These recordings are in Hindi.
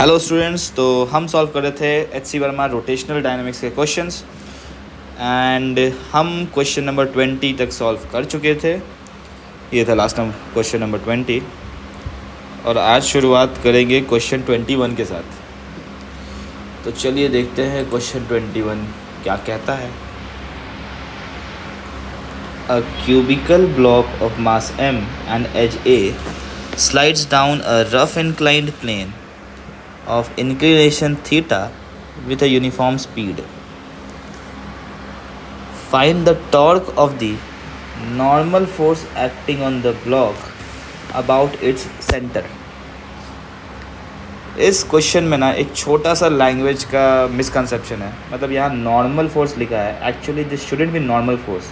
हेलो स्टूडेंट्स, तो हम सॉल्व कर रहे थे H C Verma rotational dynamics के क्वेश्चंस एंड हम क्वेश्चन नंबर 20 तक सॉल्व कर चुके थे। ये था लास्ट क्वेश्चन नंबर 20 और आज शुरुआत करेंगे क्वेश्चन 21 के साथ। तो चलिए देखते हैं क्वेश्चन 21 क्या कहता है। A cubical block of mass m and edge A slides down a rough inclined plane of inclination theta with a uniform speed. Find the torque of the normal force acting on the block about its center. इस क्वेश्चन में ना एक छोटा सा लैंग्वेज का मिसकंसेप्शन है। मतलब यहाँ नॉर्मल फोर्स लिखा है, actually this shouldn't be normal force,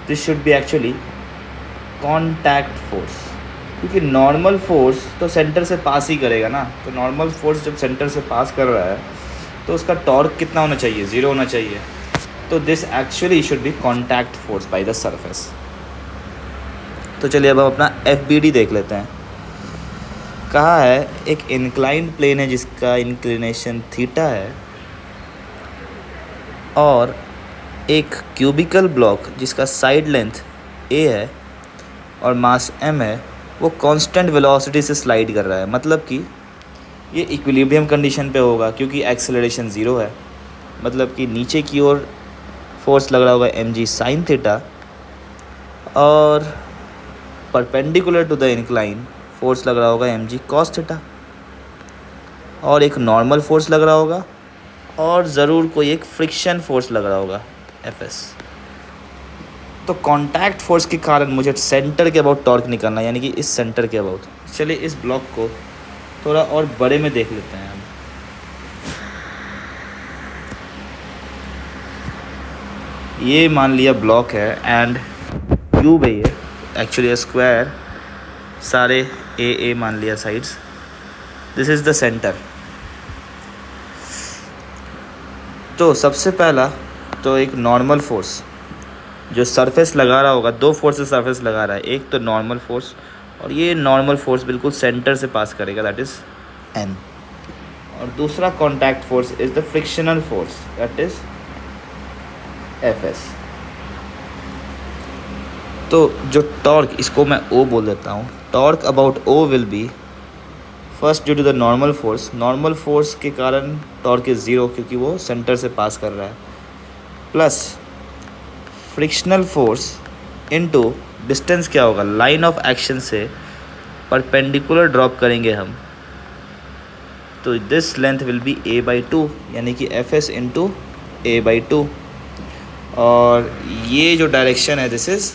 this should be actually contact force, क्योंकि नॉर्मल फोर्स तो सेंटर से पास ही करेगा ना। तो नॉर्मल फोर्स जब सेंटर से पास कर रहा है तो उसका टॉर्क कितना होना चाहिए? ज़ीरो होना चाहिए। तो this actually should be contact force by the surface. तो चलिए अब हम अपना FBD देख लेते हैं। कहा है एक इंक्लाइंड प्लेन है जिसका इंक्लिनेशन थीटा है और एक क्यूबिकल ब्लॉक जिसका साइड लेंथ A है और मास m है, वो कांस्टेंट वेलोसिटी से स्लाइड कर रहा है। मतलब कि ये इक्विलिब्रियम कंडीशन पे होगा क्योंकि एक्सेलरेशन ज़ीरो है। मतलब कि नीचे की ओर फोर्स लग रहा होगा mg साइन थीटा और perpendicular to the incline force लग रहा होगा mg कॉस थीटा, और एक नॉर्मल फोर्स लग रहा होगा और ज़रूर कोई एक फ्रिक्शन फोर्स लग रहा होगा Fs। तो कांटेक्ट फोर्स के कारण मुझे सेंटर के अबाउट टॉर्क निकालना है, यानी कि इस सेंटर के अबाउट। चलिए इस ब्लॉक को थोड़ा और बड़े में देख लेते हैं हम। ये मान लिया ब्लॉक है एंड क्यूब है, ये एक्चुअली स्क्वायर, सारे ए मान लिया sides. This is the centre. तो सबसे पहला तो एक नॉर्मल फोर्स जो सरफेस लगा रहा होगा, दो फोर्स से सरफेस लगा रहा है, एक तो नॉर्मल फोर्स और ये नॉर्मल फोर्स बिल्कुल सेंटर से पास करेगा, दैट इज़ N। और दूसरा contact force is the frictional force, that is Fs। तो जो टॉर्क, इसको मैं O बोल देता हूँ, torque about O will be first due to the normal force. Normal force के कारण टॉर्क इज़ ज़ीरो क्योंकि वो सेंटर से पास कर रहा है, plus frictional force into distance क्या होगा, लाइन ऑफ एक्शन से परपेंडिकुलर ड्रॉप करेंगे हम, तो this length will be a/2, यानी कि Fs इंटू a/2। और ये जो डायरेक्शन है this is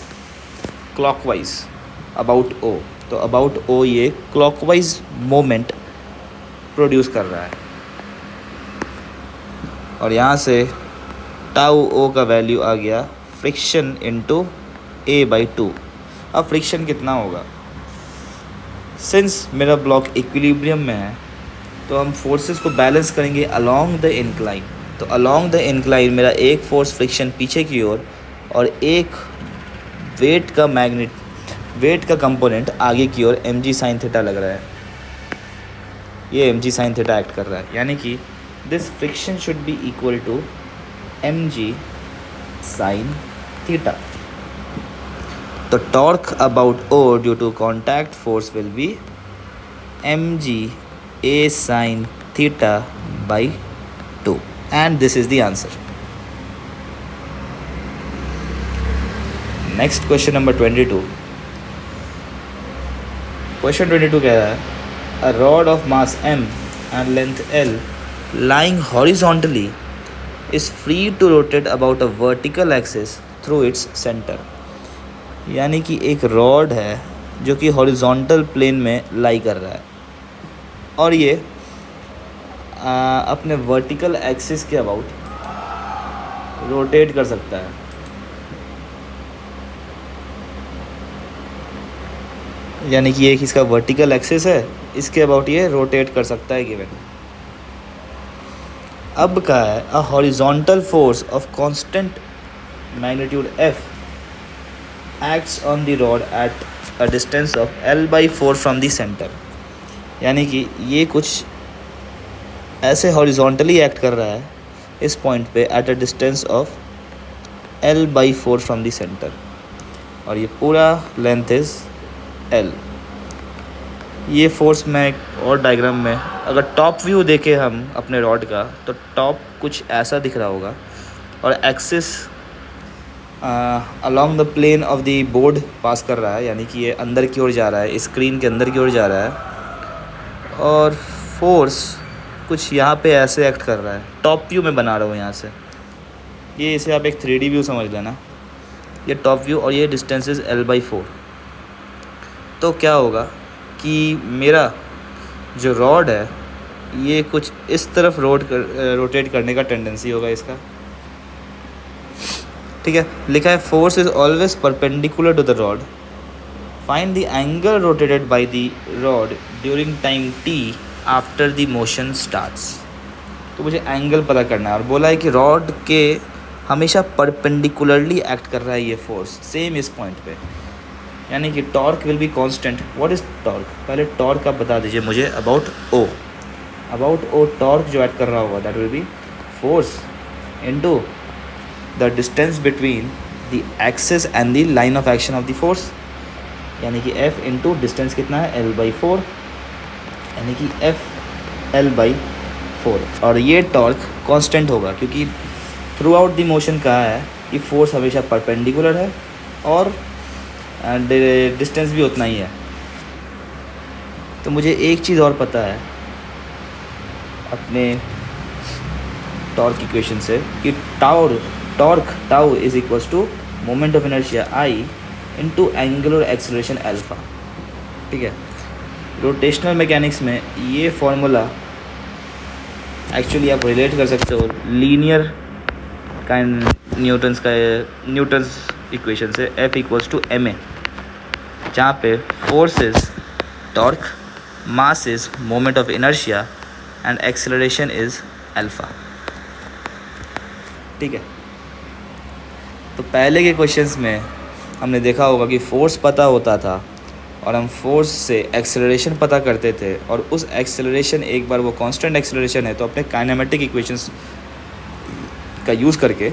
clockwise about O। तो अबाउट O ये क्लॉकवाइज मोमेंट प्रोड्यूस कर रहा है और यहाँ से टाउ O का वैल्यू आ गया फ्रिक्शन इंटू a/2। अब फ्रिक्शन कितना होगा? सिंस मेरा ब्लॉक इक्विलिब्रियम में है तो हम फोर्सेस को बैलेंस करेंगे अलोंग द इंक्लाइन। तो अलोंग द इंक्लाइन मेरा एक फोर्स फ्रिक्शन पीछे की ओर और एक वेट का कंपोनेंट आगे की ओर mg साइन थीटा लग रहा है। ये mg साइन थीटा एक्ट कर रहा है, यानी कि this friction should be equal to mg sine theta. तो torque about O due to contact force will be mg a sin theta by 2 and this is the answer. Next question number 22. Question 22 कह रहा है a rod of mass m and length L lying horizontally is free to rotate about a vertical axis through its center। यानी कि एक रॉड है जो कि हॉरिजॉन्टल प्लेन में लाई कर रहा है और ये अपने वर्टिकल एक्सिस के अबाउट रोटेट कर सकता है। यानी कि एक इसका वर्टिकल एक्सिस है, इसके अबाउट ये रोटेट कर सकता है गिवन। अब का है a horizontal force of constant magnitude F acts on the rod at a distance of L/4 from the center। यानी कि ये कुछ ऐसे हॉरिजॉन्टली एक्ट कर रहा है इस पॉइंट पे at a distance of L/4 from the centre, और ये पूरा लेंथ इज़ L। ये फोर्स मैं एक और डायग्राम में, अगर टॉप व्यू देखें हम अपने रॉड का, तो टॉप कुछ ऐसा दिख रहा होगा और axis along the plane of the board pass कर रहा है, यानी कि ये अंदर की ओर जा रहा है, स्क्रीन के अंदर की ओर जा रहा है, और फोर्स कुछ यहाँ पे ऐसे एक्ट कर रहा है। टॉप व्यू में बना रहा हूँ यहाँ से, ये इसे आप एक 3D व्यू समझ लेना, ये टॉप व्यू, और ये डिस्टेंस इज़ L/4। तो क्या होगा कि मेरा जो रॉड है ये कुछ इस तरफ रोटेट करने का टेंडेंसी होगा इसका, ठीक है। लिखा है force is always perpendicular to the rod, find the angle rotated by the rod during time t after the motion starts. तो मुझे एंगल पता करना है, और बोला है कि रॉड के हमेशा परपेंडिकुलरली एक्ट कर रहा है ये फोर्स सेम इस पॉइंट पे, यानी कि torque will be constant. What is torque? पहले टॉर्क आप बता दीजिए मुझे। अबाउट ओ टॉर्क जो एक्ट कर रहा होगा that will be force into the distance between the axis and the line of action of the force, यानी कि F इंटू डिस्टेंस कितना है L/4, यानी कि F L/4। और ये टॉर्क कांस्टेंट होगा क्योंकि थ्रू आउट द मोशन कहा है कि फोर्स हमेशा परपेंडिकुलर है और डिस्टेंस भी उतना ही है। तो मुझे एक चीज़ और पता है अपने टॉर्क इक्वेशन से कि tau is equals to moment of inertia I into angular acceleration alpha, ठीक है। रोटेशनल मैकेनिक्स में ये फॉर्मूला एक्चुअली आप रिलेट कर सकते हो लीनियर न्यूटन्स इक्वेशन से, F इक्वल्स टू ma, जहाँ पे force is torque, mass is moment of inertia and acceleration is alpha, ठीक है। तो पहले के क्वेश्चंस में हमने देखा होगा कि फोर्स पता होता था और हम फोर्स से एक्सेलरेशन पता करते थे, और उस एक्सेलरेशन, एक बार वो कांस्टेंट एक्सेलरेशन है तो अपने काइनेमेटिक इक्वेशंस का यूज़ करके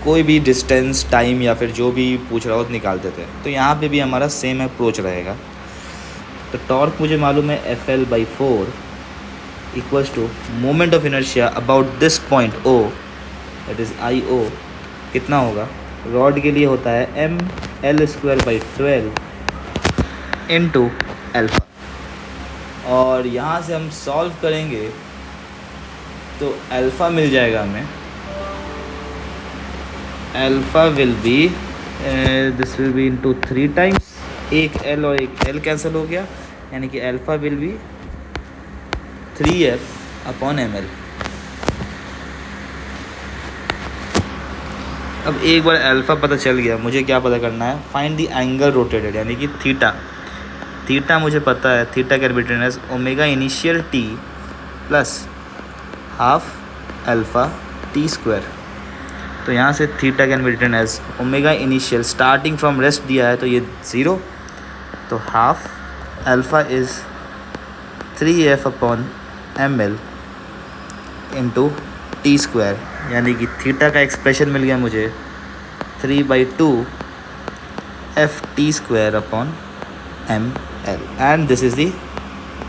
कोई भी डिस्टेंस, टाइम या फिर जो भी पूछ रहा हो तो निकालते थे। तो यहाँ पे भी हमारा सेम अप्रोच रहेगा। तो टॉर्क मुझे मालूम है FL/4 equals to moment of inertia about this point O, that is IO, कितना होगा? रॉड के लिए होता है mL²/12 इंटू अल्फा। और यहाँ से हम सॉल्व करेंगे तो अल्फ़ा मिल जाएगा हमें। Alpha will be this will B into 3 times, एक L और एक L कैंसिल हो गया, यानी कि अल्फ़ा विल बी 3F/ml। अब एक बार अल्फ़ा पता चल गया, मुझे क्या पता करना है? फाइंड द एंगल रोटेटेड, यानी कि थीटा मुझे पता है। Theta can be written as omega initial t plus half alpha t²। तो यहाँ से theta can be written as omega initial, starting from rest दिया है तो ये 0, तो half alpha is 3F/ml into t², यानी कि थीटा का एक्सप्रेशन मिल गया मुझे 3/2 Ft²/ml, and this is the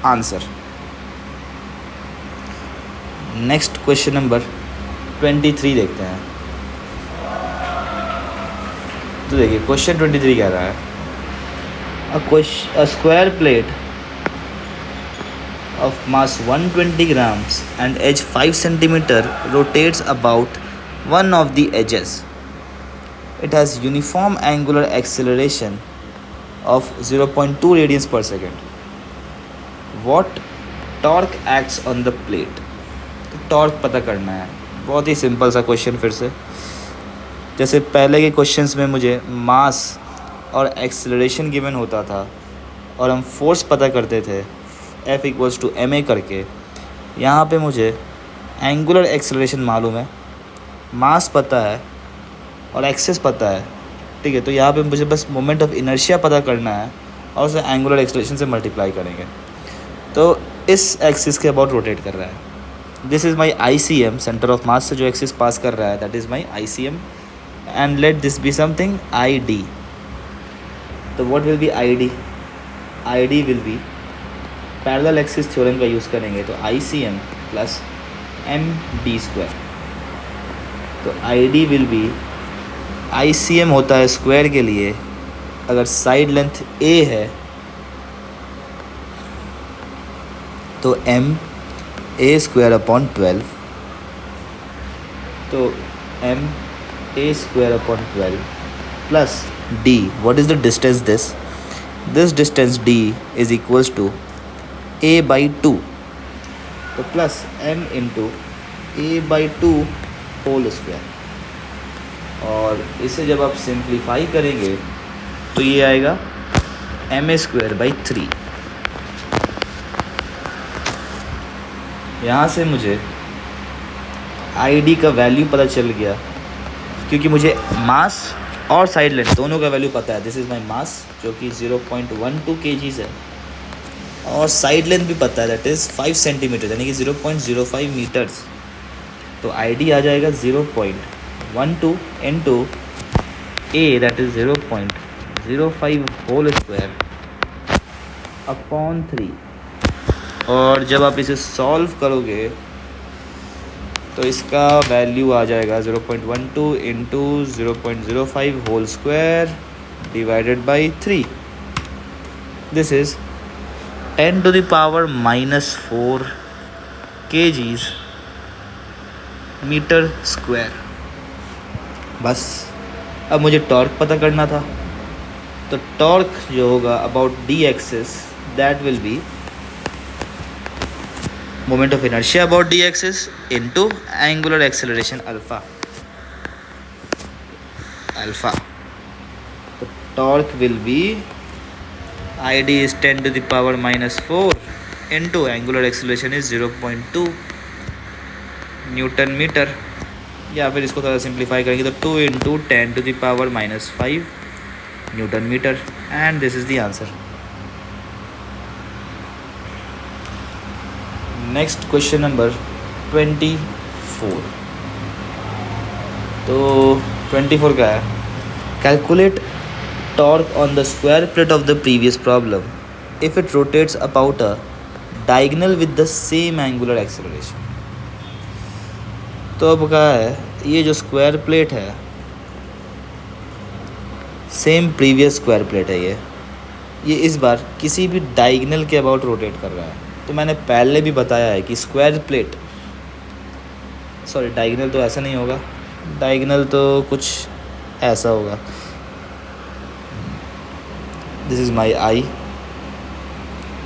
answer. Next question number 23 देखते हैं। तो देखिए क्वेश्चन 23 कह रहा है a square plate of mass 120 grams and edge 5 centimeter rotates about one of the edges. It has uniform angular acceleration of 0.2 radians per second. What torque acts on the plate? तो टॉर्क पता करना है। बहुत ही सिंपल सा क्वेश्चन, फिर से जैसे पहले के क्वेश्चंस में मुझे मास और एक्सेलरेशन गिवन होता था और हम फोर्स पता करते थे F इक्वल्स टू ma करके। यहाँ पे मुझे एंगुलर एक्सेलरेशन मालूम है, मास पता है और एक्सेस पता है, ठीक है। तो यहाँ पे मुझे बस मोमेंट ऑफ इनर्शिया पता करना है और उसे एंगुलर एक्सेलरेशन से मल्टीप्लाई करेंगे। तो इस एक्सिस के अबाउट रोटेट कर रहा है, this is my ICM, centre of mass से जो एक्सिस पास कर रहा है, that is my ICM, and let this be something ID. तो what will be ID? ID will be, parallel axis theorem का यूज़ करेंगे तो ICM प्लस MD स्क्वायर. तो ID विल बी, ICM होता है स्क्वायर के लिए अगर साइड लेंथ A है तो MA स्क्वायर अपॉन 12. तो MA square upon 12 plus D. What is the distance this distance D is equals to A by 2. तो प्लस M into A by 2 whole square. और इसे जब आप सिंप्लीफाई करेंगे तो ये आएगा MA स्क्वायर बाई 3. यहाँ से मुझे ID का वैल्यू पता चल गया क्योंकि मुझे मास और साइड लेंथ दोनों का वैल्यू पता है. दिस इज़ माई मास जो कि 0.12 kg है, और साइड लेंथ भी पता है, दैट इज़ 5 सेंटीमीटर यानी कि 0.05 मीटर्स. तो ID आ जाएगा 0.12 into A, that is 0.05 whole square upon 3. और जब आप इसे सॉल्व करोगे तो इसका वैल्यू आ जाएगा 0.12 into 0.05 whole square divided by 3. This is 10 to the power -4 kgs metre square. बस अब मुझे टॉर्क पता करना था. तो टॉर्क जो होगा about D axis, that will be moment of inertia about D axis into angular acceleration alpha. The torque will be ID is 10 to the power -4 into angular acceleration is 0.2 newton metre. या फिर इसको थोड़ा सिंप्लीफाई करेंगे तो 2 into 10 to the power -5 newton metre. And this is the answer. Next question number 24. तो 24 का है, calculate torque on the square plate of the previous problem if it rotates about a diagonal with the same angular acceleration. तो अब कहा है ये जो स्क्वायर प्लेट है सेम प्रीवियस स्क्वायर प्लेट है, ये इस बार किसी भी डायगोनल के अबाउट रोटेट कर रहा है. तो मैंने पहले भी बताया है कि स्क्वायर प्लेट, सॉरी डायगोनल तो ऐसा नहीं होगा, डायगोनल तो कुछ ऐसा होगा. दिस इज़ माई आई.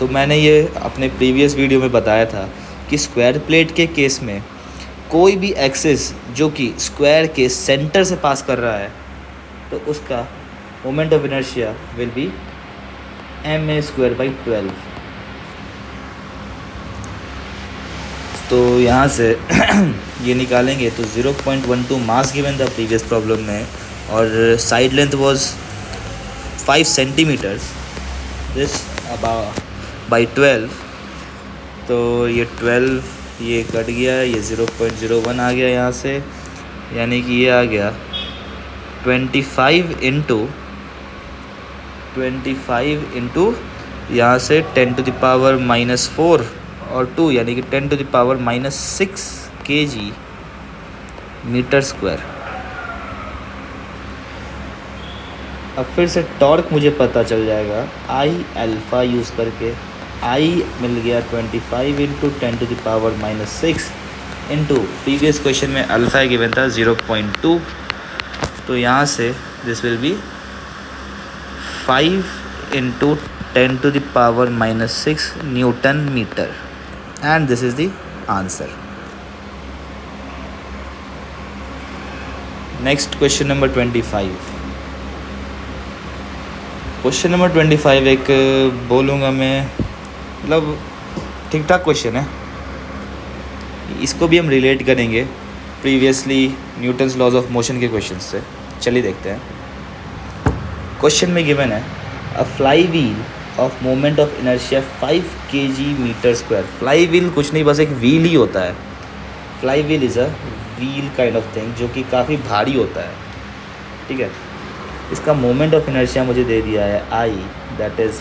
तो मैंने ये अपने प्रीवियस वीडियो में बताया था कि स्क्वायर प्लेट के केस में कोई भी एक्सिस जो कि स्क्वायर के सेंटर से पास कर रहा है तो उसका moment of inertia will be MA square by 12. तो यहाँ से ये निकालेंगे तो 0.12 मास गिवन था प्रीवियस प्रॉब्लम में, और side length was 5 centimetres, this about by 12. तो ये 12 ये कट गया, ये 0.01 आ गया यहाँ से, यानी कि ये आ गया 25 इंटू यहाँ से 10 टू द पावर -4 और 2 यानी कि 10 to the power -6 kg metre square. अब फिर से टॉर्क मुझे पता चल जाएगा I अल्फ़ा यूज़ करके. I मिल गया 25 into 10 to the power -6 into previous question में अल्फ़ा गिवन था 0.2. तो यहाँ से this will be 5 into 10 to the power -6 newton metre. And this is the answer. Next question number 25. Question number 25 एक बोलूँगा मैं, मतलब ठीक ठाक क्वेश्चन है. इसको भी हम रिलेट करेंगे previously Newton's laws of motion के क्वेश्चन से. चलिए देखते हैं. क्वेश्चन में गिवन है a flywheel of moment of inertia 5 kg metre square. Flywheel कुछ नहीं, बस एक व्हील ही होता है. Flywheel is a wheel kind of thing जो कि काफ़ी भारी होता है, ठीक है। इसका मोमेंट ऑफ इनर्शिया मुझे दे दिया है I, that is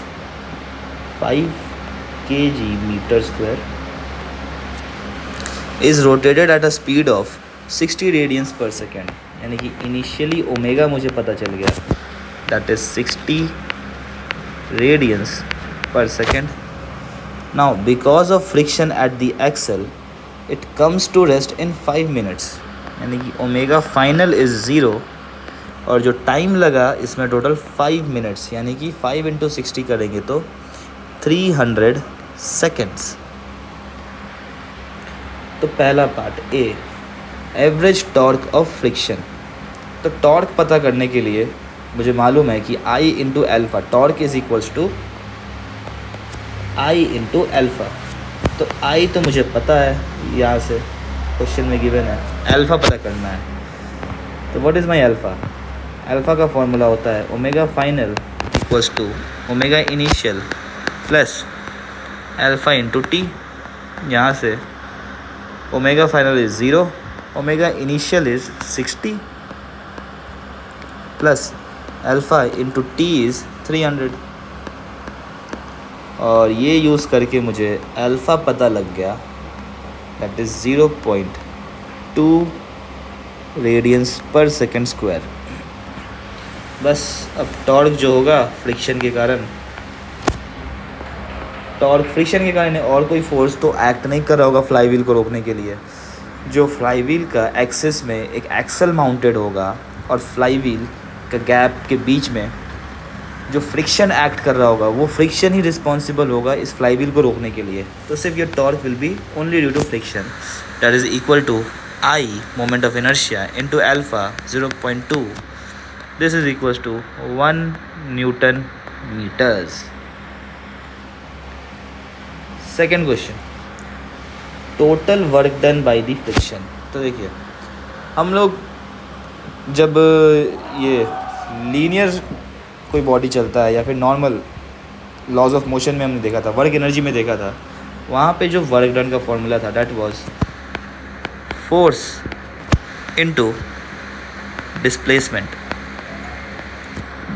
5 kg metre square, is rotated at a speed of 60 radians per second. यानी कि इनिशियली ओमेगा मुझे पता चल गया, that is 60 radians per second. Now because of friction at the axle it comes to rest in 5 minutes, यानी कि ओमेगा फाइनल इज़ 0 और जो टाइम लगा इसमें टोटल 5 मिनट्स, यानी कि 5 × 60 करेंगे तो 300 सेकेंड्स। तो पहला part A, average torque of friction. तो टॉर्क पता करने के लिए मुझे मालूम है कि I into alpha, torque is equals to I into alpha. तो आई तो मुझे पता है, यहाँ से क्वेश्चन में गिवन है, एल्फ़ा पता करना है। तो what is my alpha? Alpha का फॉर्मूला होता है omega final equals to omega initial plus alpha into t. यहाँ से omega final is 0, omega initial is 60 plus alpha into t is 300। और ये यूज़ करके मुझे अल्फ़ा पता लग गया, that is 0.2 radiance per second square. बस अब टॉर्क जो होगा फ्रिक्शन के कारण, टॉर्क फ्रिक्शन के कारण है, और कोई फोर्स तो एक्ट नहीं कर रहा होगा फ्लाई व्हील को रोकने के लिए। जो फ्लाई व्हील का एक्सिस में एक एक्सल माउंटेड होगा और फ्लाई व्हील का गैप के बीच में जो फ्रिक्शन एक्ट कर रहा होगा वो फ्रिक्शन ही रिस्पॉन्सिबल होगा इस फ्लाई व्हील को रोकने के लिए। तो सिर्फ ये torque will be only due to friction, that is equal to I moment of inertia into alpha 0.2, this is equal to 1 newton metres. Second question, total work done by the friction. तो देखिए, हम लोग जब ये लीनियर कोई बॉडी चलता है या फिर नॉर्मल लॉज ऑफ मोशन में हमने देखा था, वर्क एनर्जी में देखा था, वहाँ पे जो वर्क डन का फॉर्मूला था that was force into displacement.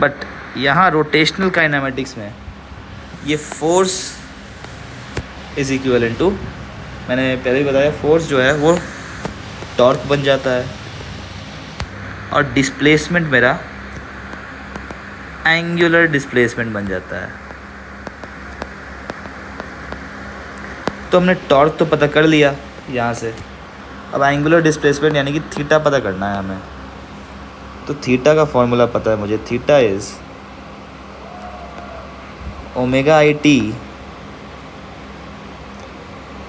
But यहाँ रोटेशनल काइनेमेटिक्स में ये फोर्स इज इक्विवेलेंट टू, मैंने पहले ही बताया, फोर्स जो है वो टॉर्क बन जाता है और डिस्प्लेसमेंट मेरा एंगुलर डिस्प्लेसमेंट बन जाता है। तो हमने टॉर्क तो पता कर लिया यहाँ से, अब एंगुलर डिस्प्लेसमेंट यानी कि थीटा पता करना है हमें। तो थीटा का फॉर्मूला पता है मुझे, theta is omega i t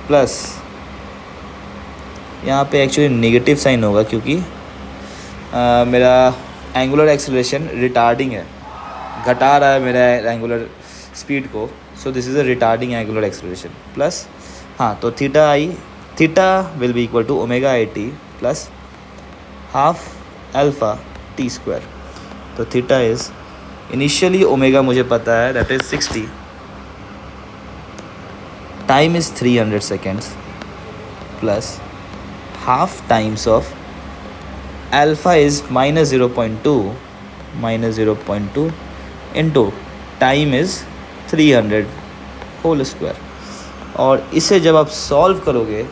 plus, यहाँ पे एक्चुअली नेगेटिव साइन होगा क्योंकि मेरा एंगुलर एक्सेलरेशन रिटार्डिंग है, घटा रहा है मेरा एंगुलर स्पीड को, so this is a retarding angular acceleration plus, हाँ, तो theta will be equal to omega i t plus half alpha t square. तो थीटा इज़, इनिशियली ओमेगा मुझे पता है that is 60, time is 300 seconds plus half times of alpha is -0.2 into time is 300 whole square. और इसे जब आप सॉल्व करोगे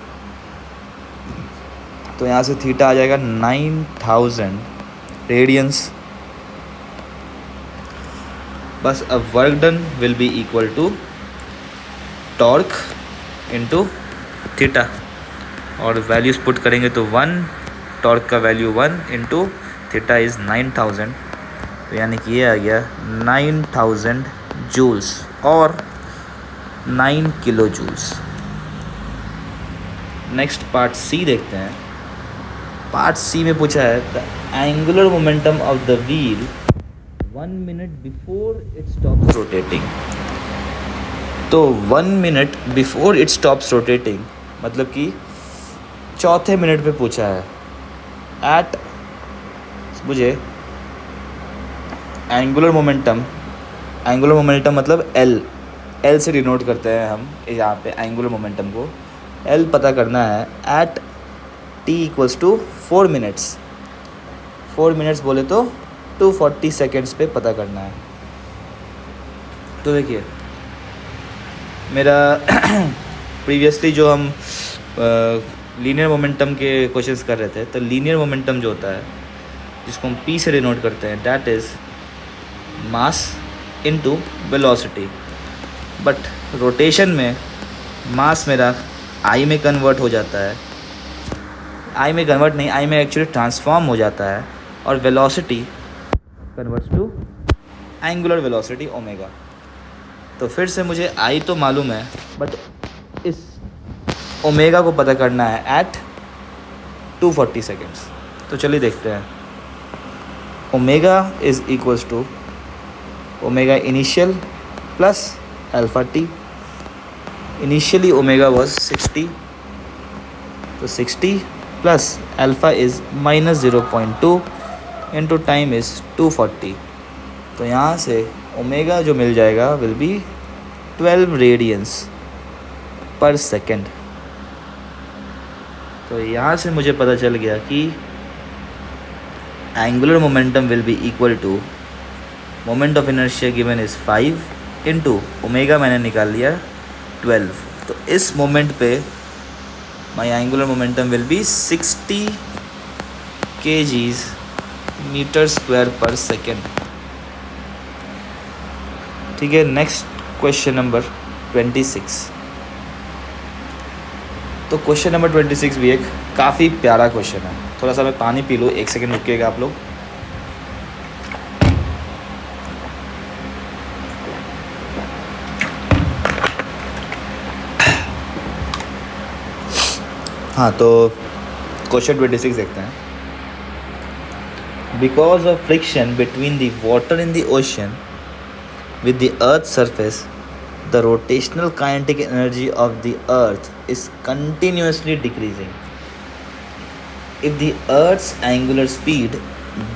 तो यहाँ से थीटा आ जाएगा 9000 रेडियंस। बस अब work done will be equal to torque into theta, और वैल्यूज़ पुट करेंगे तो 1, टॉर्क का वैल्यू 1 इंटू थीटा इज़ 9000, तो यानी कि ये आ गया 9000 जूल्स और 9 kilo joules. Next part C देखते हैं। पार्ट सी में पूछा है the angular momentum of the wheel 1 minute before it stops rotating. तो 1 minute before it stops rotating मतलब कि चौथे मिनट पे पूछा है। एट, मुझे एंगुलर मोमेंटम मतलब एल से डिनोट करते हैं हम यहाँ पे एंगुलर मोमेंटम को, एल पता करना है at t equals to 4 minutes, 4 minutes बोले तो 240 सेकेंड्स पे पता करना है। तो देखिए मेरा प्रीवियसली जो हम लीनियर मोमेंटम के क्वेश्चंस कर रहे थे, तो लीनियर मोमेंटम जो होता है जिसको हम p से डिनोट करते हैं, that is mass into velocity. But rotation में मास मेरा आई में कन्वर्ट हो जाता है, आई में कन्वर्ट नहीं, आई में एक्चुअली ट्रांसफॉर्म हो जाता है, और velocity converts to angular velocity omega. तो फिर से मुझे आई तो मालूम है, बट इस ओमेगा को पता करना है एट 240 सेकेंड्स। तो चलिए देखते हैं। Omega is equals to omega initial plus alpha t. Initially omega was 60, तो 60 plus alpha is minus 0.2 into time is 240। तो यहाँ से ओमेगा जो मिल जाएगा will be 12 radians per second. तो यहाँ से मुझे पता चल गया कि angular momentum will be equal to moment of inertia given is 5 into omega मैंने निकाल लिया 12। तो इस मोमेंट पे my angular momentum will be 60 kgs metre square per second. ठीक है, नेक्स्ट क्वेश्चन नंबर 26। तो क्वेश्चन नंबर 26 भी एक काफ़ी प्यारा क्वेश्चन है। थोड़ा सा मैं पानी पी लूँ, 1 सेकेंड रुकिएगा आप लोग। हाँ, तो क्वेश्चन 26 देखते हैं। Because of friction between the water in the ocean with the earth's surface, the rotational kinetic energy of the earth is continuously decreasing. If the earth's angular speed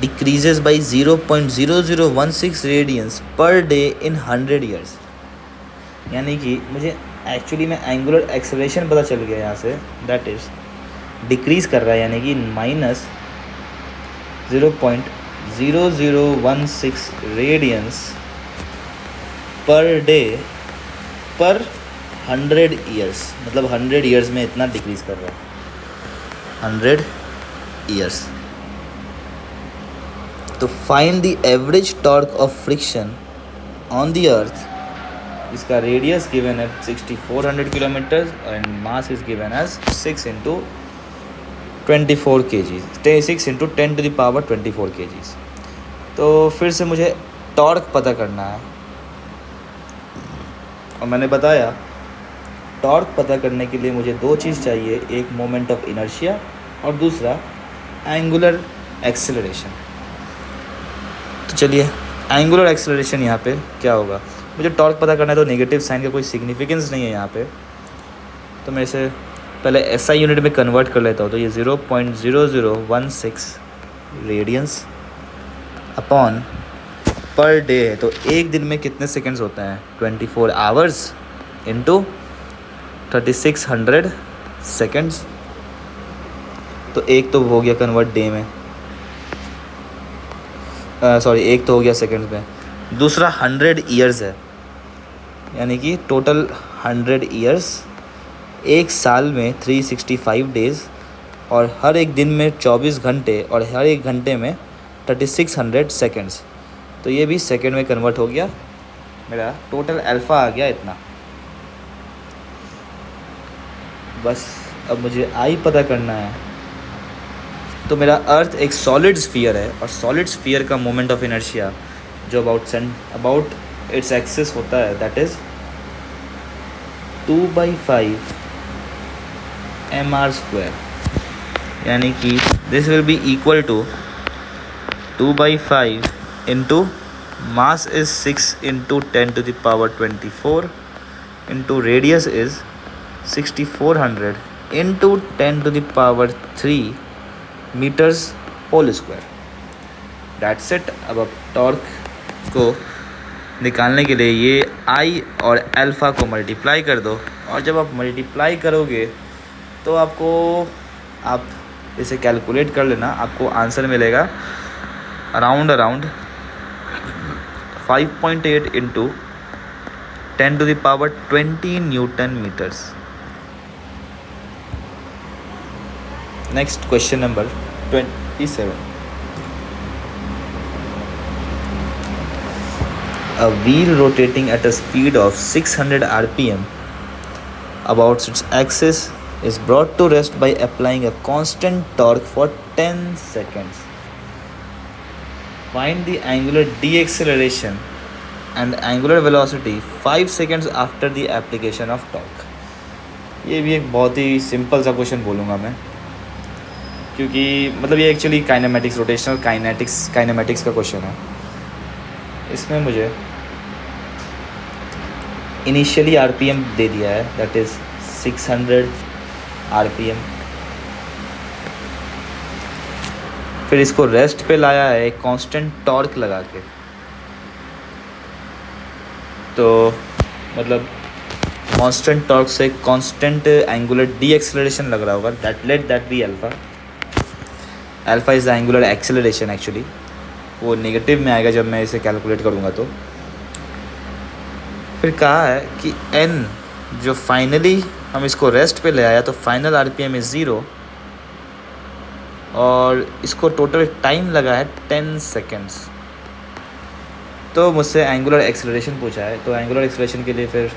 decreases by 0.0016 radians per day in 100 years, यानी कि मुझे एक्चुअली में एंगुलर एक्सेलरेशन पता चल गया यहाँ से, दैट इज़ डिक्रीज़ कर रहा है, यानी कि माइनस 0.0016 रेडियंस पर डे पर 100 ईयर्स, मतलब 100 ईयर्स में इतना डिक्रीज़ कर रहा है, 100 ईयर्स। तो find the average torque of friction on the earth, इसका रेडियस गिवन है 6400 kilometre and mass is given as 6 into 24 kg, 6 into 10 to the power 24 kg। तो फिर से मुझे टॉर्क पता करना है, और मैंने बताया टॉर्क पता करने के लिए मुझे 2 चीज़ चाहिए, एक मोमेंट ऑफ इनर्शिया और दूसरा एंगुलर एक्सेलरेशन। तो चलिए एंगुलर एक्सेलरेशन यहाँ पे क्या होगा, मुझे टॉर्क पता करना है, तो नेगेटिव साइन का कोई सिग्निफिकेंस नहीं है यहाँ पे। तो मैं इसे पहले SI यूनिट में कन्वर्ट कर लेता हूँ। तो ये 0.0016 रेडियंस अपॉन पर डे है, तो एक दिन में कितने सेकंड्स होते हैं, 24 आवर्स इंटू 3600 सेकंड्स। तो एक तो हो गया कन्वर्ट डे में, सॉरी एक तो हो गया सेकंड्स में, दूसरा 100 ईयर्स है, यानी कि टोटल 100 ईयर्स, एक साल में 365 डेज़, और हर एक दिन में 24 घंटे, और हर एक घंटे में 3600 सेकंड्स। तो ये भी सेकंड में कन्वर्ट हो गया, मेरा टोटल अल्फ़ा आ गया इतना। बस अब मुझे आई पता करना है। तो मेरा अर्थ एक सॉलिड स्फीयर है, और सॉलिड स्फीयर का मोमेंट ऑफ इनर्शिया जो अबाउट इट्स एक्सिस होता है, दैट इज़ 2/5 mr², यानी कि this will be equal to 2/5 into mass is 6 into 10 to the power 24 into radius is 6400 into 10 to the power 3 metres whole square. That's it. अब टॉर्क को निकालने के लिए ये आई और अल्फ़ा को मल्टीप्लाई कर दो, और जब आप मल्टीप्लाई करोगे तो आप इसे कैलकुलेट कर लेना, आपको आंसर मिलेगा around 5.8 into 10⁻20 newton metres. Next question number 27। A wheel rotating at a speed of 600 rpm about its axis is brought to rest by applying a constant torque for 10 seconds. Find the angular deceleration and angular velocity 5 seconds after the application of torque. ये भी एक बहुत ही सिंपल सा क्वेश्चन बोलूँगा मैं, क्योंकि मतलब ये एक्चुअली काइनेमेटिक्स, रोटेशनल काइनेमेटिक्स का क्वेश्चन है। इसमें मुझे इनिशियली आरपीएम दे दिया है, दैट इज़ 600 आरपीएम। फिर इसको रेस्ट पे लाया है एक कांस्टेंट टॉर्क लगा के, तो मतलब कांस्टेंट टॉर्क से कांस्टेंट एंगुलर डी एक्सेलरेशन लग रहा होगा, that be alpha. Alpha is the angular acceleration actually, वो नेगेटिव में आएगा जब मैं इसे कैलकुलेट करूँगा। तो फिर कहा है कि n जो फाइनली हम इसको रेस्ट पे ले आया, तो फाइनल आरपीएम इज़ 0 और इसको टोटल टाइम लगा है 10 सेकेंड्स। तो मुझसे एंगुलर एक्सेलरेशन पूछा है, तो एंगुलर एक्सेलरेशन के लिए फिर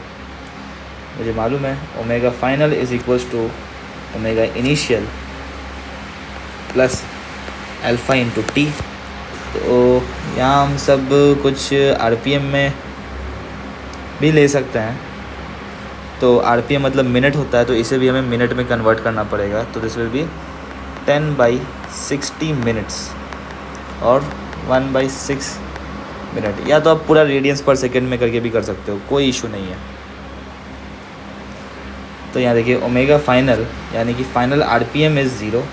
मुझे मालूम है omega final is equals to omega initial plus alpha into t. तो यहाँ हम सब कुछ आरपीएम में भी ले सकते हैं। तो आरपीएम मतलब मिनट होता है, तो इसे भी हमें मिनट में कन्वर्ट करना पड़ेगा। तो दिस विल बी 10/60 मिनट्स और 1/6 मिनट, या तो आप पूरा रेडियंस पर सेकेंड में करके भी कर सकते हो, कोई इशू नहीं है। तो यहाँ देखिए ओमेगा फाइनल यानी कि फाइनल आरपीएम इज़ 0,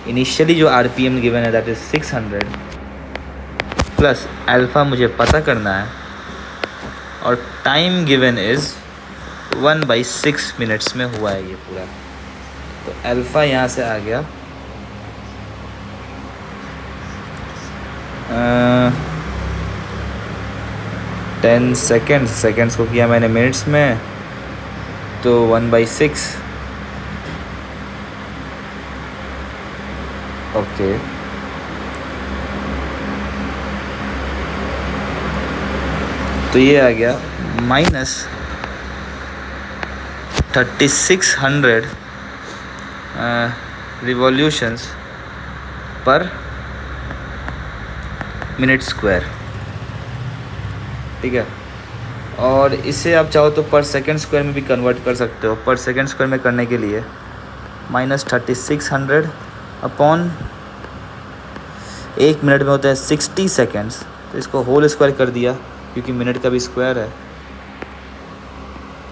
इनिशियली जो आरपीएम गिवन है दैट इज़ 600 प्लस अल्फ़ा मुझे पता करना है और टाइम गिवन इज़ 1/6 मिनट्स में हुआ है ये पूरा। तो अल्फ़ा यहाँ से आ गया 10 सेकेंड्स को किया मैंने मिनट्स में, तो 1/6। ओके, तो ये आ गया -3600 रिवॉल्यूशंस पर मिनट स्क्वायर, ठीक है। और इसे आप चाहो तो पर सेकंड स्क्वायर में भी कन्वर्ट कर सकते हो। पर सेकंड स्क्वायर में करने के लिए -3600 अपॉन 1 मिनट में होता है 60 सेकेंड्स, तो इसको होल स्क्वायर कर दिया क्योंकि मिनट का भी स्क्वायर है,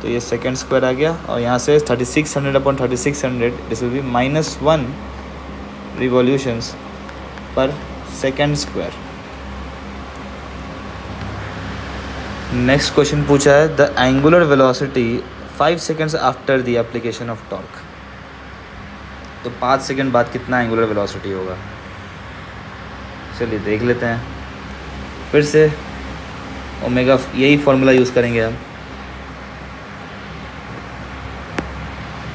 तो ये सेकेंड स्क्वायर आ गया। और यहाँ से 3600 upon 3600 this will B -1 revolutions पर सेकेंड स्क्वायर। नेक्स्ट क्वेश्चन पूछा है the angular velocity 5 seconds after the application of torque. तो 5 सेकेंड बाद कितना एंगुलर वेलोसिटी होगा, चलिए देख लेते हैं। फिर से ओमेगा, यही फार्मूला यूज़ करेंगे हम।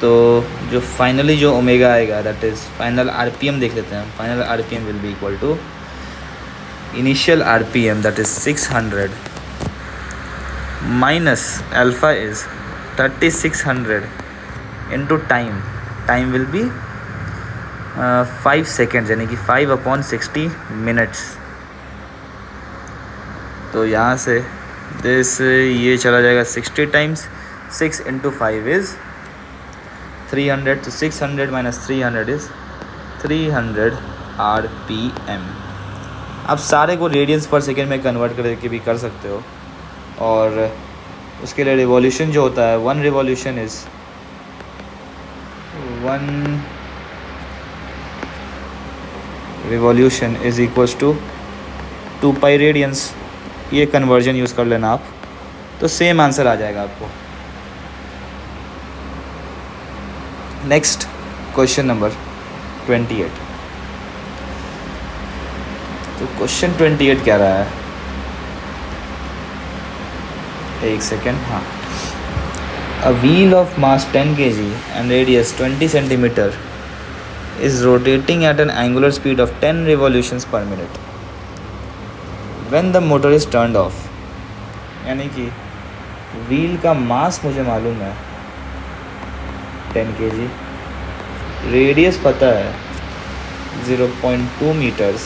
तो जो फाइनली जो ओमेगा आएगा दैट इज़ फाइनल आरपीएम देख लेते हैं। Final RPM will be equal to initial RPM that is 600 minus alpha is 3600 into time will be 5 seconds यानी कि 5/60 मिनट्स। तो यहाँ से दिस ये चला जाएगा 60 टाइम्स, 6 इंटू 5 इज़ 300, तो 600 माइनस 300 इज़ 300 RPM। आप सारे को रेडियंस पर सेकेंड में कन्वर्ट करके भी कर सकते हो, और उसके लिए रिवॉल्यूशन जो होता है 1 revolution is 1 revolution is equals to 2 pi radians. ये कन्वर्जन यूज़ कर लेना आप, तो सेम आंसर आ जाएगा आपको। Next question number 28। तो क्वेश्चन 28 कह रहा है, एक सेकेंड, हाँ, a wheel of mass 10 kg and radius 20 centimeter is rotating at an angular speed of 10 revolutions per minute when the motor is turned off। यानी कि व्हील का मास मुझे मालूम है 10 kg, रेडियस पता है 0.2 मीटर्स,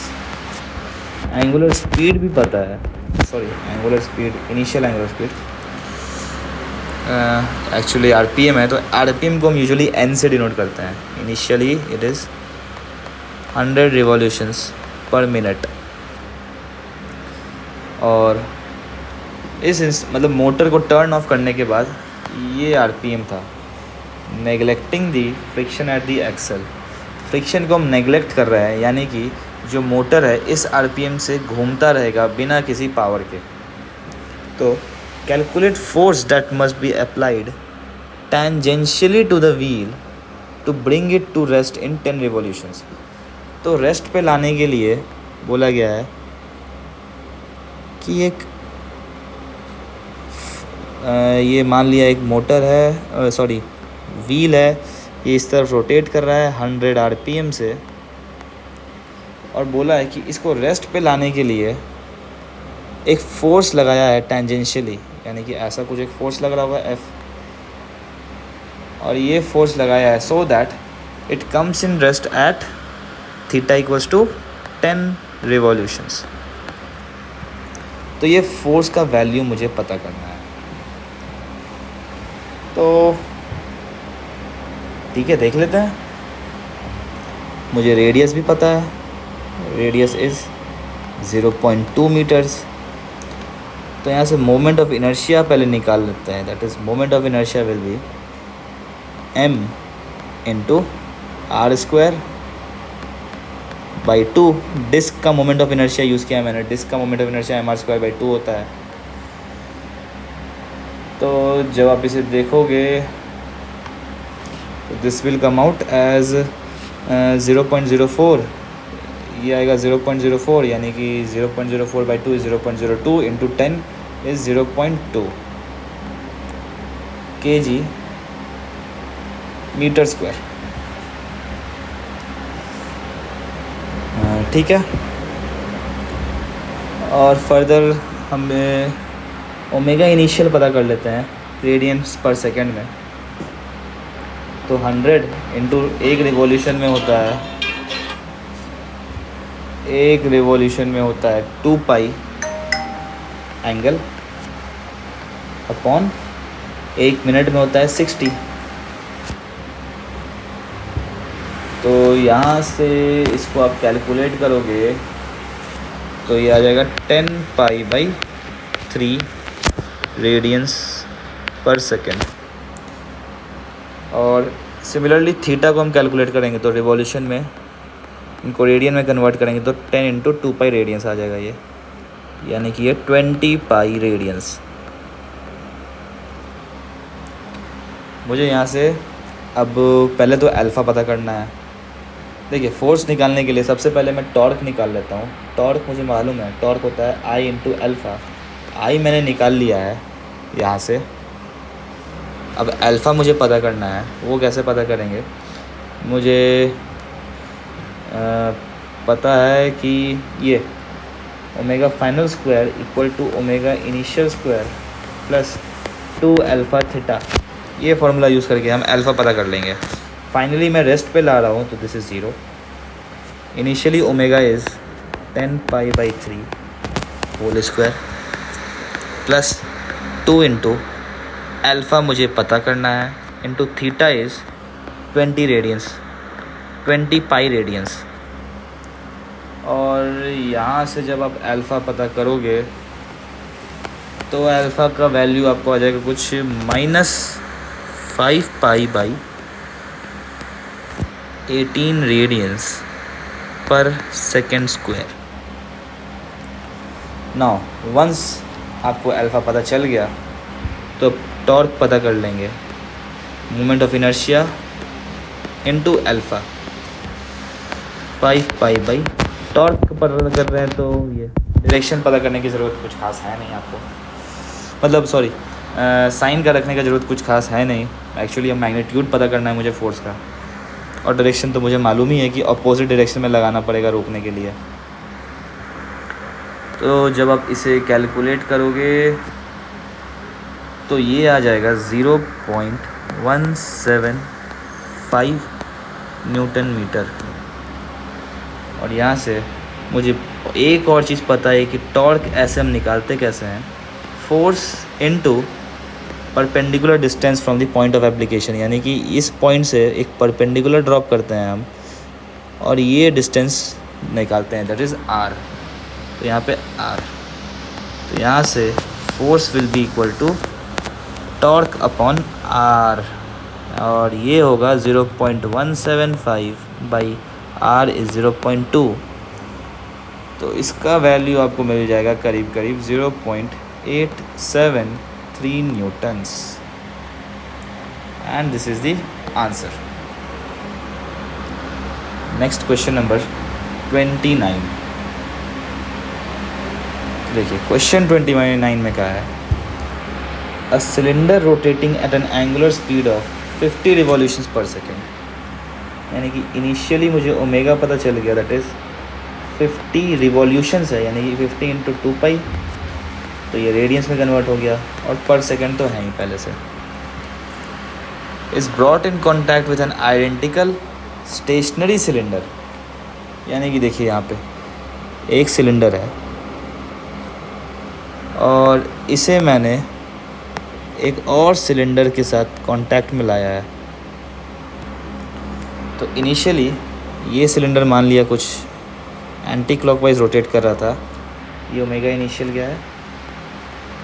एंगुलर स्पीड भी पता है, sorry angular speed, initial angular speed actually RPM है, तो आरपीएम को हम यूजुअली एन से डिनोट करते हैं। इनिशियली इट इज़ 100 रिवॉल्यूशंस पर मिनट। और मतलब मोटर को टर्न ऑफ करने के बाद ये आरपीएम था। Neglecting the friction at the axle, friction को हम नेगलेक्ट कर रहे हैं, यानी कि जो मोटर है इस आरपीएम से घूमता रहेगा बिना किसी पावर के। तो calculate force that must be applied tangentially to the wheel to bring it to rest in 10 revolutions. तो रेस्ट पे लाने के लिए बोला गया है कि एक ये मान लिया एक मोटर है, सॉरी व्हील है, ये इस तरफ रोटेट कर रहा है 100 आरपीएम से, और बोला है कि इसको रेस्ट पे लाने के लिए एक फोर्स लगाया है टेंजेंशियली, यानी कि ऐसा कुछ एक फोर्स लग रहा होगा F, और ये फोर्स लगाया है so that it comes in rest at theta equals to 10 revolutions. तो ये फोर्स का वैल्यू मुझे पता करना है। तो ठीक है, देख लेते हैं। मुझे रेडियस भी पता है, रेडियस इज़ 0.2 मीटर्स। तो यहाँ से मोमेंट ऑफ इनर्शिया पहले निकाल लेते हैं। That is moment of inertia will be m into R square by 2। Disc का मोमेंट ऑफ इनर्शिया यूज़ किया है मैंने, डिस्क का moment of inertia mr square by 2 होता है। तो जब आप इसे देखोगे तो this will come out as 0.04, ये आएगा 0.04, यानी कि 0.04 by 2 is 0.02 into 10 is 0.2 kg metre square. ठीक है, और फर्दर हमें ओमेगा इनिशियल पता कर लेते हैं रेडियंस पर सेकेंड में। तो 100 इंटू एक रिवॉल्यूशन में होता है, एक रिवॉल्यूशन में होता है 2 पाई एंगल अपॉन एक मिनट में होता है 60। तो यहाँ से इसको आप कैलकुलेट करोगे तो ये आ जाएगा 10 pi by 3 radiance per second. और सिमिलरली थीटा को हम कैलकुलेट करेंगे तो रिवॉल्यूशन में इनको रेडियन में कन्वर्ट करेंगे तो 10 इंटू 2 पाई रेडियंस आ जाएगा ये, यानी कि ये 20 पाई रेडियंस। मुझे यहाँ से अब पहले तो अल्फ़ा पता करना है। देखिए, फोर्स निकालने के लिए सबसे पहले मैं टॉर्क निकाल लेता हूँ। टॉर्क मुझे मालूम है, टॉर्क होता है आई इंटू अल्फ़ा। आई मैंने निकाल लिया है यहाँ से। अब अल्फ़ा मुझे पता करना है, वो कैसे पता करेंगे? मुझे पता है कि ये omega final square equal to omega initial square plus 2 alpha theta, ये फार्मूला यूज़ करके हम अल्फ़ा पता कर लेंगे। फाइनली मैं रेस्ट पे ला रहा हूँ तो this is 0। Initially omega is 10 pi by 3 whole square plus 2 into alpha मुझे पता करना है into theta is 20 radians, 20 pi radians. और यहाँ से जब आप अल्फ़ा पता करोगे तो अल्फ़ा का वैल्यू आपको आ जाएगा कुछ -5 pi by 18 radians per second square. Now once आपको अल्फ़ा पता चल गया तो टॉर्क पता कर लेंगे, moment of inertia into alpha. 5 pi by torque पता कर रहे हैं, तो ये डायरेक्शन पता करने की ज़रूरत कुछ खास है नहीं आपको, मतलब सॉरी साइन का रखने का ज़रूरत कुछ खास है नहीं। एक्चुअली अब मैग्नीट्यूड पता करना है मुझे फोर्स का, और डायरेक्शन तो मुझे मालूम ही है कि अपोजिट डायरेक्शन में लगाना पड़ेगा रोकने के लिए। तो जब आप इसे कैलकुलेट करोगे तो ये आ जाएगा 0.175 न्यूटन मीटर। और यहाँ से मुझे एक और चीज़ पता है कि टॉर्क ऐसे हम निकालते कैसे हैं, force into perpendicular distance from the point of application, यानी कि इस पॉइंट से एक परपेंडिकुलर ड्रॉप करते हैं हम और ये डिस्टेंस निकालते हैं, दैट इज़ आर। तो यहाँ पे आर, तो यहाँ से force will be equal to torque upon R, और ये होगा 0.175 बाई आर इज़ 0.2। तो इसका वैल्यू आपको मिल जाएगा करीब करीब 0.873 Newton's, and this is the answer. Next question number 29। देखिए क्वेश्चन 29 में क्या है, a cylinder rotating at N angular speed of 50 revolutions पर सेकेंड, यानी कि इनिशियली मुझे ओमेगा पता चल गया, दैट इज़ 50 रिवॉल्यूशंस है, यानी कि 50 इंटू 2 पाई, तो ये रेडियंस में कन्वर्ट हो गया, और पर सेकेंड तो है ही पहले से। Is brought in contact with an identical stationary cylinder, यानी कि देखिए यहाँ पे एक सिलेंडर है और इसे मैंने एक और सिलेंडर के साथ कांटेक्ट में लाया है। तो इनिशियली ये सिलेंडर मान लिया कुछ एंटी क्लॉकवाइज रोटेट कर रहा था, ये ओमेगा इनिशियल क्या है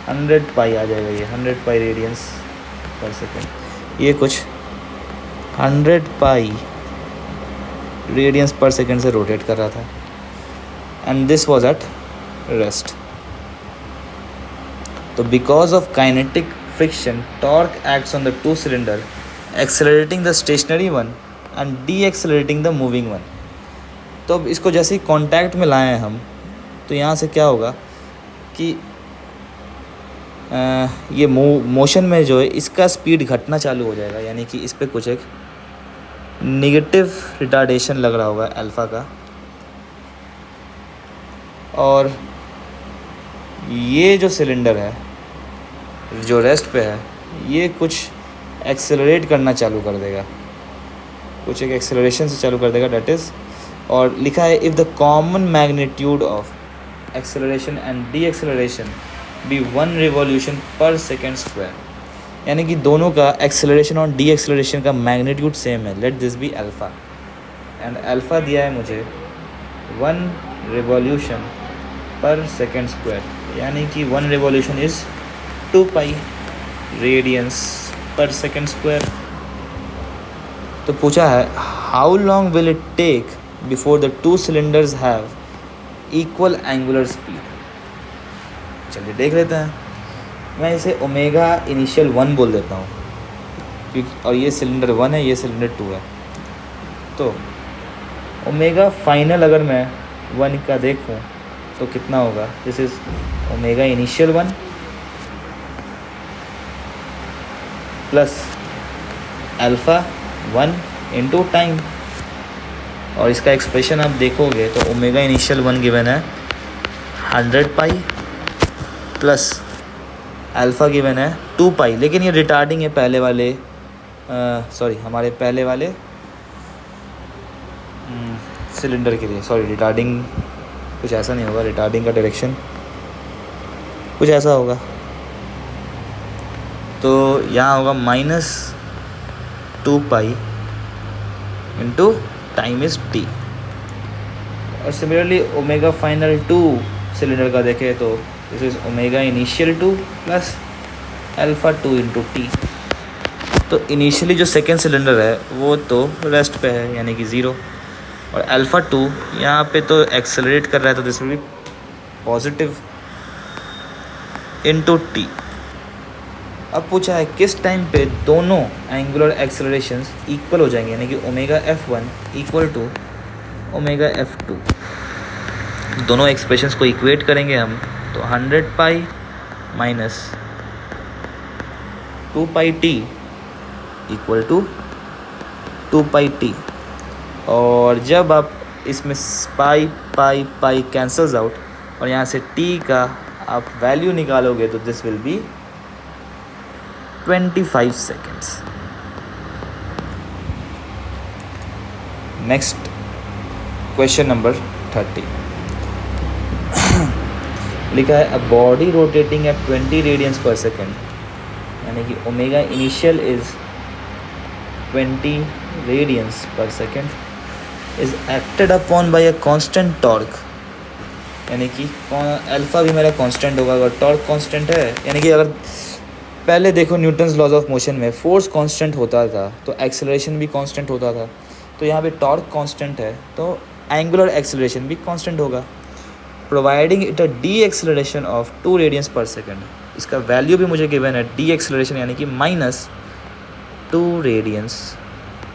100 पाई आ जाएगा, ये 100 पाई रेडियंस पर सेकेंड, ये कुछ 100 पाई रेडियंस पर सेकेंड से रोटेट कर रहा था, and this was at rest. तो because of kinetic friction torque acts on the two cylinder accelerating the stationary one and decelerating the moving one. तो अब इसको जैसे ही कांटेक्ट में लाए हैं हम, तो यहाँ से क्या होगा कि ये मोशन में जो है इसका स्पीड घटना चालू हो जाएगा, यानी कि इस पर कुछ एक निगेटिव रिटार्डेशन लग रहा होगा अल्फ़ा का, और ये जो सिलेंडर है जो रेस्ट पे है ये कुछ एक्सेलरेट करना चालू कर देगा, कुछ एक एक्सेलरेशन से चालू कर देगा, डेट इज़, और लिखा है if the common magnitude of acceleration and deceleration be 1 revolution per second square, यानी कि दोनों का एक्सेलरेशन और डी एक्सेलरेशन का मैग्नीट्यूड सेम है, let this be alpha, and alpha दिया है मुझे 1 रिवॉल्यूशन पर सेकेंड स्क्वायर, यानी कि 1 revolution is 2 pi radians per second square. तो पूछा है how long will it take before the two cylinders have equal angular speed. चलिए देख लेते हैं, मैं इसे ओमेगा इनिशियल 1 बोल देता हूँ, क्योंकि और ये सिलेंडर 1 है, ये सिलेंडर 2 है, तो ओमेगा फाइनल अगर मैं 1 का देखूँ तो कितना होगा, this is omega initial 1 plus alpha 1 into time, और इसका एक्सप्रेशन आप देखोगे तो ओमेगा इनिशियल 1 गिवन है 100 पाई प्लस अल्फ़ा गिवन है 2 पाई, लेकिन ये रिटार्डिंग है पहले वाले हमारे पहले वाले सिलेंडर के लिए, रिटार्डिंग कुछ ऐसा नहीं होगा, रिटार्डिंग का डायरेक्शन कुछ ऐसा होगा, तो यहाँ होगा -2 pi into time is T. और सिमिलरली ओमेगा फाइनल 2 सिलेंडर का देखें तो this is omega initial 2 plus alpha 2 into t. तो इनिशियली जो सेकेंड सिलेंडर है वो तो रेस्ट पे है, यानी कि 0, और अल्फ़ा 2 यहाँ पे तो एक्सेलरेट कर रहा है, तो this will B positive into T. अब पूछा है किस टाइम पे दोनों एंगुलर एक्सेलरेशंस इक्वल हो जाएंगे, यानी कि omega F1 equal to omega F2। दोनों एक्सप्रेशंस को इक्वेट करेंगे हम तो 100 pi minus 2 pi t equal to 2 pi t. और जब आप इसमें पाई पाई पाई कैंसल्स आउट और यहाँ से टी का आप वैल्यू निकालोगे तो this will B 25 seconds. Next question number 30 लिखा है a body rotating at 20 radiance per second, यानी कि omega initial is 20 radiance per second is acted upon bye a constant torque, यानी कि अल्फा भी मेरा कांस्टेंट होगा। अगर टॉर्क कांस्टेंट है, यानी कि अगर पहले देखो न्यूटन्स लॉज ऑफ मोशन में फोर्स कांस्टेंट होता था तो एक्सेलरेशन भी कांस्टेंट होता था, तो यहाँ पे टॉर्क कांस्टेंट है तो एंगुलर एक्सेलरेशन भी कांस्टेंट होगा। Providing it a deceleration of 2 radians per second, इसका वैल्यू भी मुझे गिवन है डी एक्सेलरेशन यानी कि minus 2 radians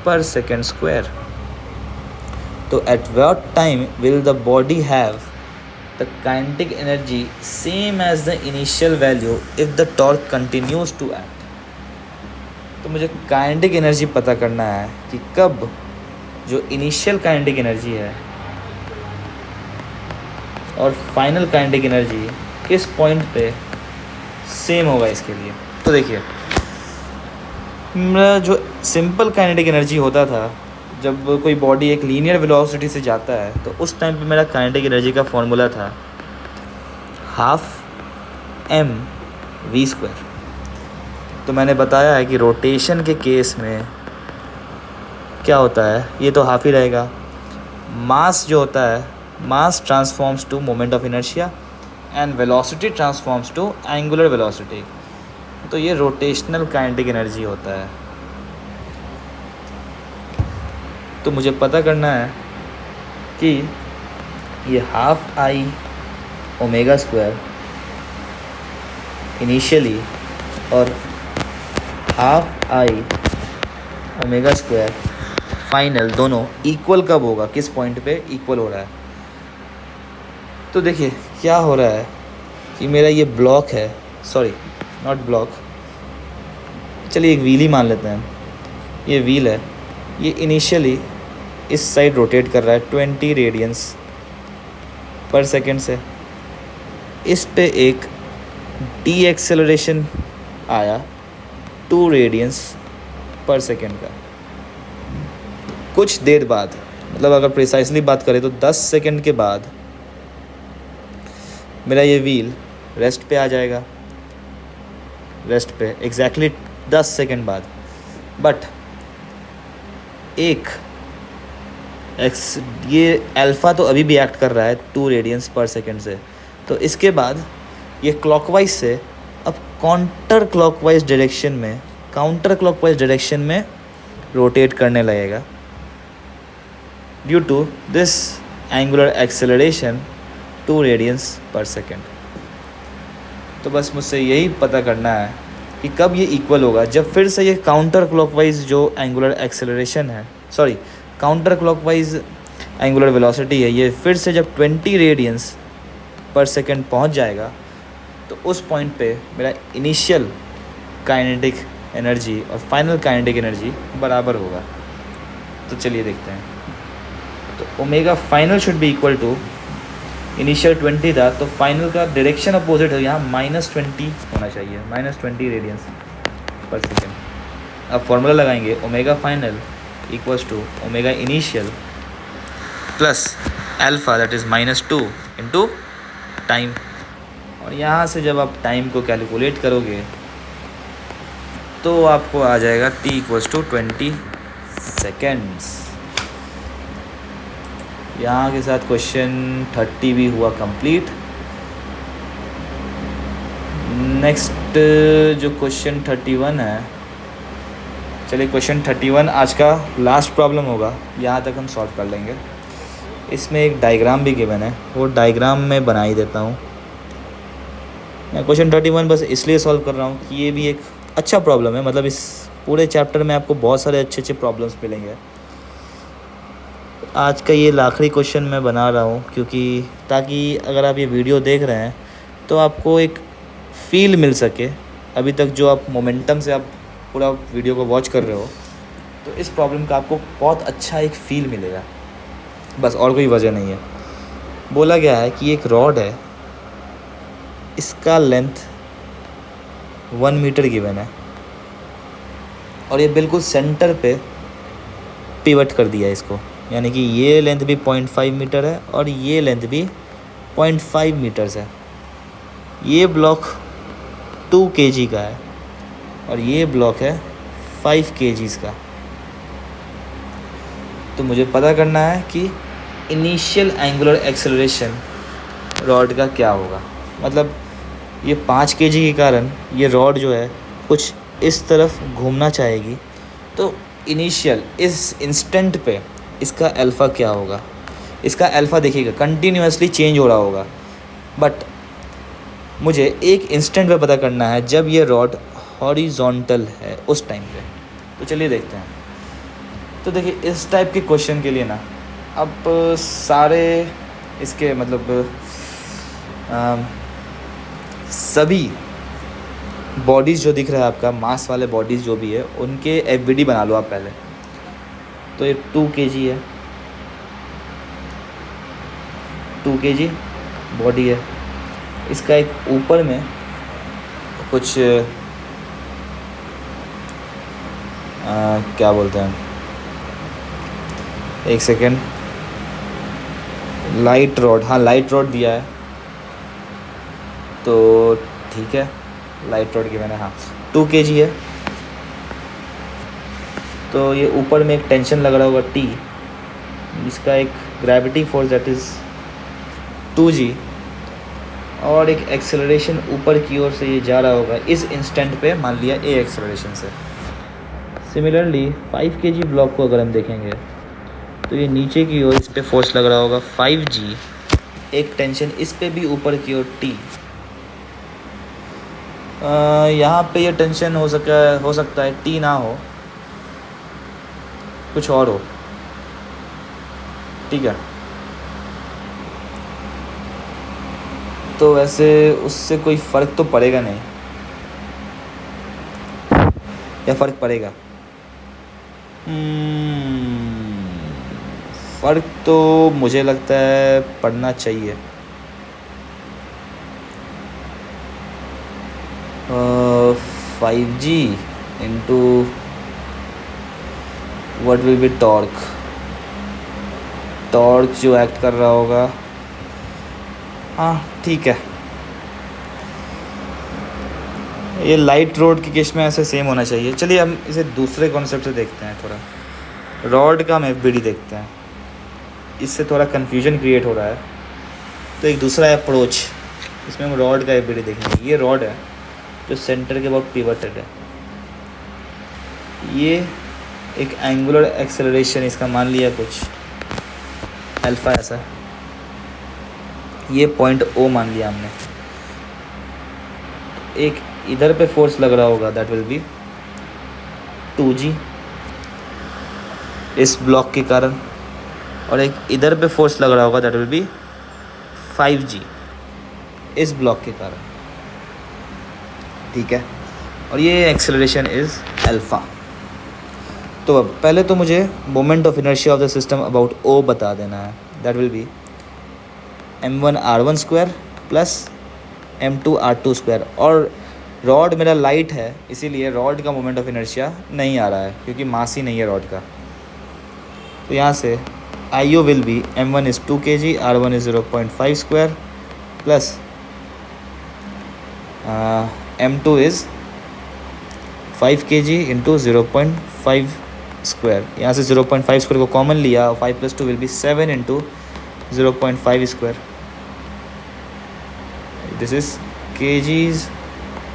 per second square. तो at what time will the body have the kinetic energy same as the initial value if the torque continues to act. तो मुझे काइनेटिक एनर्जी पता करना है कि कब जो इनिशियल काइनेटिक एनर्जी है और फाइनल काइनेटिक एनर्जी किस पॉइंट पे सेम होगा इसके लिए। तो देखिए, मेरा जो सिंपल काइनेटिक एनर्जी होता था जब कोई बॉडी एक लीनियर वेलोसिटी से जाता है तो उस टाइम पे मेरा काइनेटिक एनर्जी का फॉर्मूला था हाफ एम वी स्क्वायर। तो मैंने बताया है कि रोटेशन के केस में क्या होता है, ये तो हाफ ही रहेगा। मास जो होता है, mass transforms to moment of inertia and velocity transforms to angular velocity. तो ये रोटेशनल काइनेटिक एनर्जी होता है। तो मुझे पता करना है कि ये half I omega square initially और half I omega square final दोनों इक्वल कब होगा, किस पॉइंट पे इक्वल हो रहा है। तो देखिए क्या हो रहा है कि मेरा ये ब्लॉक है, सॉरी नॉट ब्लॉक, चलिए एक व्हील ही मान लेते हैं। ये व्हील है, ये इनिशियली इस साइड रोटेट कर रहा है 20 रेडियंस पर सेकेंड से। इस पे एक डी एक्सेलरेशन आया 2 रेडियंस पर सेकेंड का। कुछ देर बाद, मतलब अगर प्रिसाइसली बात करें तो 10 सेकेंड के बाद मेरा ये व्हील रेस्ट पे आ जाएगा, रेस्ट पे एग्जैक्टली 10 सेकेंड बाद। बट ये अल्फ़ा तो अभी भी एक्ट कर रहा है 2 रेडियंस पर सेकेंड से, तो इसके बाद ये क्लॉकवाइज से अब काउंटर क्लॉकवाइज डायरेक्शन में रोटेट करने लगेगा due to this angular acceleration 2 radians per second. तो बस मुझसे यही पता करना है कि कब ये इक्वल होगा, जब फिर से ये काउंटर क्लॉकवाइज जो एंगुलर एक्सेलरेशन है, sorry counter clockwise angular velocity है, ये फिर से जब 20 रेडियंस पर सेकेंड पहुंच जाएगा तो उस पॉइंट पे मेरा इनिशियल काइनेटिक एनर्जी और फाइनल काइनेटिक एनर्जी बराबर होगा। तो चलिए देखते हैं। तो omega final should be equal to initial 20 था, तो फाइनल का डायरेक्शन अपोजिट है, यहाँ -20 होना चाहिए, -20 रेडियंस पर सेकेंड। अब फॉर्मूला लगाएंगे omega final equals to omega initial plus alpha that is -2 into time. और यहाँ से जब आप टाइम को कैलकुलेट करोगे तो आपको आ जाएगा t इक्वल्स टू 20 सेकेंड्स। यहाँ के साथ क्वेश्चन 30 भी हुआ कंप्लीट। नेक्स्ट जो क्वेश्चन 31 है, चलिए क्वेश्चन 31 आज का लास्ट प्रॉब्लम होगा, यहाँ तक हम सॉल्व कर लेंगे। इसमें एक डायग्राम भी गिवन है, वो डायग्राम मैं बना ही देता हूँ। मैं क्वेश्चन 31 बस इसलिए सॉल्व कर रहा हूँ कि ये भी एक अच्छा प्रॉब्लम है, मतलब इस पूरे चैप्टर में आपको बहुत सारे अच्छे अच्छे प्रॉब्लम्स मिलेंगे। आज का ये आखिरी क्वेश्चन मैं बना रहा हूँ क्योंकि ताकि अगर आप ये वीडियो देख रहे हैं तो आपको एक फ़ील मिल सके। अभी तक जो आप मोमेंटम से आप पूरा वीडियो को वॉच कर रहे हो तो इस प्रॉब्लम का आपको बहुत अच्छा एक फ़ील मिलेगा, बस और कोई वजह नहीं है। बोला गया है कि एक रॉड है, इसका लेंथ 1 मीटर गिवन है और ये बिल्कुल सेंटर पे पिवट कर दिया है इसको, यानी कि ये लेंथ भी 0.5 मीटर है और ये लेंथ भी 0.5 मीटर्स है। ये ब्लॉक 2 kg का है और ये ब्लॉक है 5 kgs का। तो मुझे पता करना है कि इनिशियल एंगुलर एक्सेलरेशन रॉड का क्या होगा। मतलब ये 5 kg के कारण ये रॉड जो है कुछ इस तरफ घूमना चाहेगी, तो इनिशियल इस इंस्टेंट पे इसका अल्फ़ा क्या होगा। इसका अल्फ़ा देखिएगा कंटिन्यूसली चेंज हो रहा होगा, बट मुझे एक इंस्टेंट पे पता करना है जब ये रॉड हॉरिजॉन्टल है उस टाइम पे। तो चलिए देखते हैं। तो देखिए इस टाइप के क्वेश्चन के लिए ना अब सारे इसके मतलब सभी बॉडीज़ जो दिख रहा है आपका, मास वाले बॉडीज़ जो भी है उनके एफबीडी बना लो आप पहले। तो ये 2 kg है, 2 kg बॉडी है। इसका एक ऊपर में कुछ क्या बोलते हैं, एक सेकेंड, लाइट रॉड, हाँ लाइट रॉड दिया है तो ठीक है, लाइट रॉड की मैंने, हाँ 2 kg है। तो ये ऊपर में एक टेंशन लग रहा होगा T, इसका एक gravity force that is 2g और एक एक्सेलरेशन ऊपर की ओर से ये जा रहा होगा इस इंस्टेंट पे, मान लिया a एक्सेलरेशन से। सिमिलरली 5 kg ब्लॉक को अगर हम देखेंगे तो ये नीचे की ओर इस पे फोर्स लग रहा होगा 5g, एक टेंशन इस पे भी ऊपर की ओर T। यहाँ पे ये टेंशन हो सकता है T ना हो, कुछ और हो, ठीक है। तो वैसे उससे कोई फ़र्क तो पड़ेगा नहीं, या फ़र्क पड़ेगा? फ़र्क तो मुझे लगता है पड़ना चाहिए। 5g into what will be torque जो एक्ट कर रहा होगा, हाँ ठीक है। ये लाइट रॉड के केस में ऐसे सेम होना चाहिए। चलिए हम इसे दूसरे कॉन्सेप्ट से देखते हैं, थोड़ा रॉड का हम एफबीडी देखते हैं, इससे थोड़ा कन्फ्यूजन क्रिएट हो रहा है। तो एक दूसरा अप्रोच, इसमें हम रॉड का एफबीडी देखेंगे। ये रॉड है जो सेंटर के अबाउट पिवटेड है, ये एक एंगुलर एक्सेलरेशन इसका मान लिया कुछ अल्फ़ा ऐसा, ये पॉइंट O मान लिया हमने। एक इधर पे फोर्स लग रहा होगा दैट विल बी 2g इस ब्लॉक के कारण, और एक इधर पे फोर्स लग रहा होगा दैट विल बी 5g इस ब्लॉक के कारण, ठीक है। और ये एक्सेलरेशन इज़ अल्फ़ा। तो अब पहले तो मुझे moment of inertia of the system about O बता देना है, that will be m1r1 square plus m2 r2 square. और रॉड मेरा लाइट है इसीलिए रॉड का मोमेंट ऑफ इनर्शिया नहीं आ रहा है क्योंकि मास ही नहीं है रॉड का। तो यहाँ से IO will be m1 is 2 kg, r1 is 0.5 square plus m2 is 5 kg into 0.5 square. यहाँ से 0.5 स्क्वायर को कॉमन लिया, 5 + 2 will be 7 into 0.5 square. This is kgs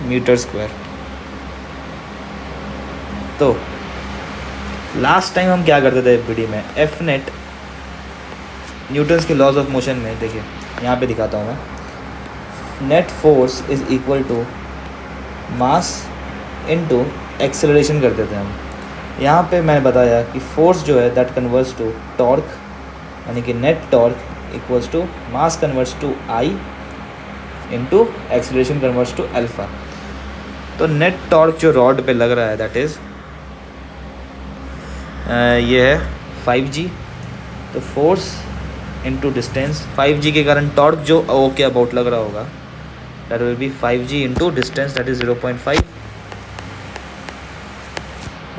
metre square. तो लास्ट टाइम हम क्या करते थे एफबीडी में, एफ नेट न्यूटन्स के लॉज ऑफ मोशन में, देखिए यहाँ पे दिखाता हूँ मैं, net force is equal to mass into acceleration करते थे हम। यहाँ पे मैंने बताया कि फोर्स जो है दैट कन्वर्ट्स टू टॉर्क यानी कि net torque equals to mass converts to I into acceleration converts to alpha. तो नेट टॉर्क जो रॉड पे लग रहा है दैट इज़ ये है 5G। तो फोर्स इंटू डिस्टेंस, 5G के कारण टॉर्क जो ओ के अबाउट लग रहा होगा that will be 5G into distance that is 0.5।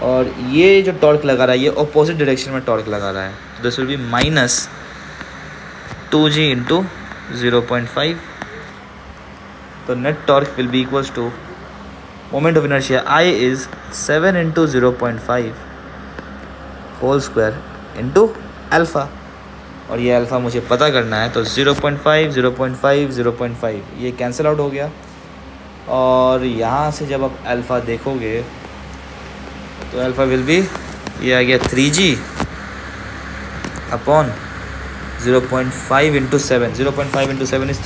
और ये जो टॉर्क लगा रहा है ये अपोजिट डायरेक्शन में टॉर्क लगा रहा है, तो this will be minus 2G into 0.5। तो net torque will be equals to moment of inertia I is 7 into 0.5 whole square into alpha. और ये अल्फ़ा मुझे पता करना है, तो 0.5 0.5 0.5 ये कैंसिल आउट हो गया। और यहाँ से जब आप अल्फ़ा देखोगे तो अल्फ़ा विल बी, ये आ गया 3G upon 0.5 into 7, 0.5 into 7 is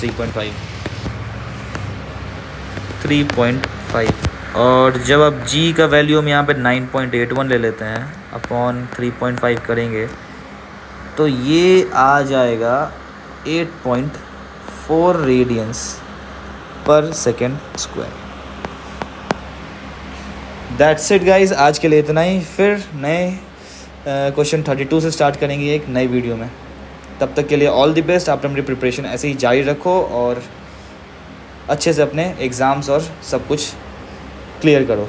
3.5। और जब आप G का वैल्यू हम यहाँ पे 9.81 ले लेते हैं अपॉन 3.5 करेंगे तो ये आ जाएगा 8.4 radiance per second square. That's it guys, आज के लिए इतना ही। फिर नए क्वेश्चन 32 से स्टार्ट करेंगे एक नई वीडियो में। तब तक के लिए ऑल द बेस्ट। आप अपनी प्रिपरेशन ऐसे ही जारी रखो और अच्छे से अपने एग्ज़ाम्स और सब कुछ क्लियर करो।